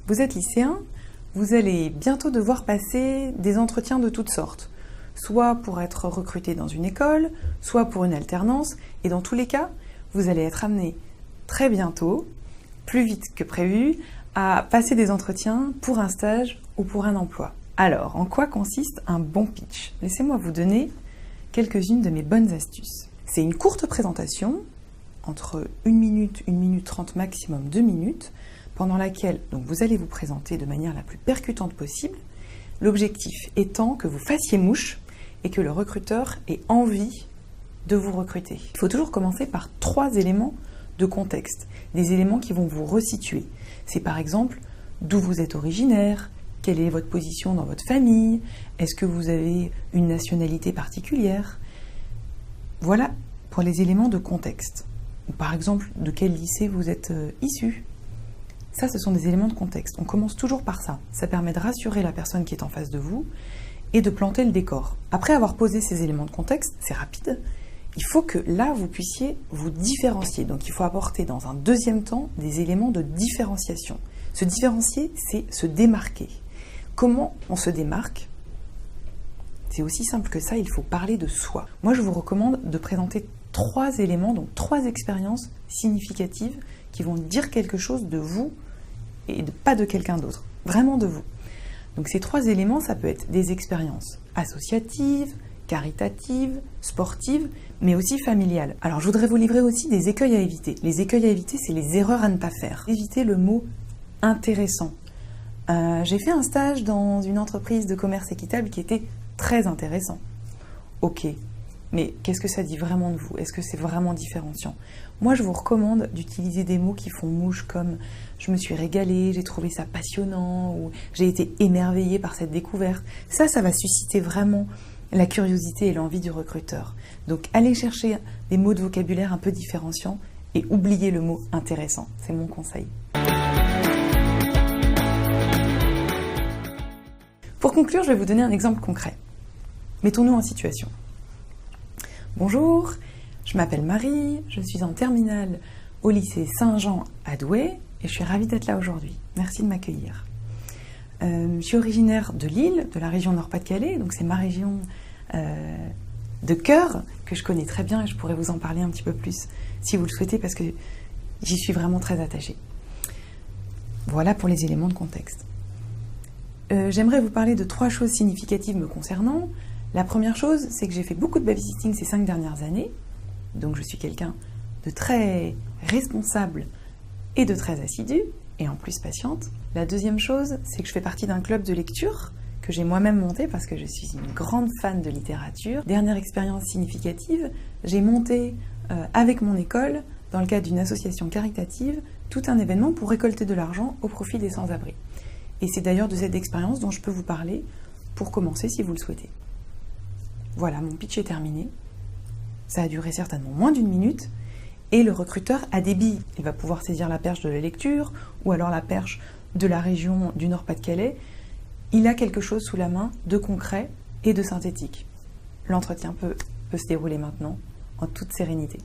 Vous êtes lycéen, vous allez bientôt devoir passer des entretiens de toutes sortes, soit pour être recruté dans une école, soit pour une alternance, et dans tous les cas, vous allez être amené très bientôt, plus vite que prévu, à passer des entretiens pour un stage ou pour un emploi. Alors, en quoi consiste un bon pitch? Laissez-moi vous donner quelques-unes de mes bonnes astuces. C'est une courte présentation, entre 1 minute, 1 minute 30, maximum 2 minutes, pendant laquelle donc, vous allez vous présenter de manière la plus percutante possible, l'objectif étant que vous fassiez mouche et que le recruteur ait envie de vous recruter. Il faut toujours commencer par 3 éléments de contexte, des éléments qui vont vous resituer. C'est par exemple d'où vous êtes originaire, quelle est votre position dans votre famille, est-ce que vous avez une nationalité particulière. Voilà pour les éléments de contexte. Ou par exemple, de quel lycée vous êtes issu. Ça, ce sont des éléments de contexte. On commence toujours par ça. Ça permet de rassurer la personne qui est en face de vous et de planter le décor. Après avoir posé ces éléments de contexte, c'est rapide, il faut que là, vous puissiez vous différencier. Donc, il faut apporter dans un deuxième temps des éléments de différenciation. Se différencier, c'est se démarquer. Comment on se démarque? C'est aussi simple que ça, il faut parler de soi. Moi, je vous recommande de présenter 3 éléments, donc 3 expériences significatives qui vont dire quelque chose de vous et pas de quelqu'un d'autre, vraiment de vous. Donc ces 3 éléments, ça peut être des expériences associatives, caritatives, sportives, mais aussi familiales. Alors je voudrais vous livrer aussi des écueils à éviter. Les écueils à éviter, c'est les erreurs à ne pas faire. Évitez le mot intéressant. J'ai fait un stage dans une entreprise de commerce équitable qui était très intéressant. Ok, mais qu'est-ce que ça dit vraiment de vous? Est-ce que c'est vraiment différenciant? Moi, je vous recommande d'utiliser des mots qui font mouche comme « je me suis régalée, j'ai trouvé ça passionnant » ou « j'ai été émerveillée par cette découverte ». Ça va susciter vraiment la curiosité et l'envie du recruteur. Donc, allez chercher des mots de vocabulaire un peu différenciants et oubliez le mot « intéressant ». C'est mon conseil. Pour conclure, je vais vous donner un exemple concret. Mettons-nous en situation. Bonjour, je m'appelle Marie, je suis en terminale au lycée Saint-Jean à Douai et je suis ravie d'être là aujourd'hui. Merci de m'accueillir. Je suis originaire de Lille, de la région Nord-Pas-de-Calais, donc c'est ma région de cœur que je connais très bien et je pourrais vous en parler un petit peu plus si vous le souhaitez parce que j'y suis vraiment très attachée. Voilà pour les éléments de contexte. J'aimerais vous parler de 3 choses significatives me concernant. La première chose, c'est que j'ai fait beaucoup de babysitting ces 5 dernières années, donc je suis quelqu'un de très responsable et de très assidu, et en plus patiente. La deuxième chose, c'est que je fais partie d'un club de lecture que j'ai moi-même monté parce que je suis une grande fan de littérature. Dernière expérience significative, j'ai monté avec mon école, dans le cadre d'une association caritative, tout un événement pour récolter de l'argent au profit des sans-abri. Et c'est d'ailleurs de cette expérience dont je peux vous parler pour commencer si vous le souhaitez. Voilà, mon pitch est terminé. Ça a duré certainement moins d'1 minute. Et le recruteur a des billes. Il va pouvoir saisir la perche de la lecture ou alors la perche de la région du Nord-Pas-de-Calais. Il a quelque chose sous la main de concret et de synthétique. L'entretien peut se dérouler maintenant en toute sérénité.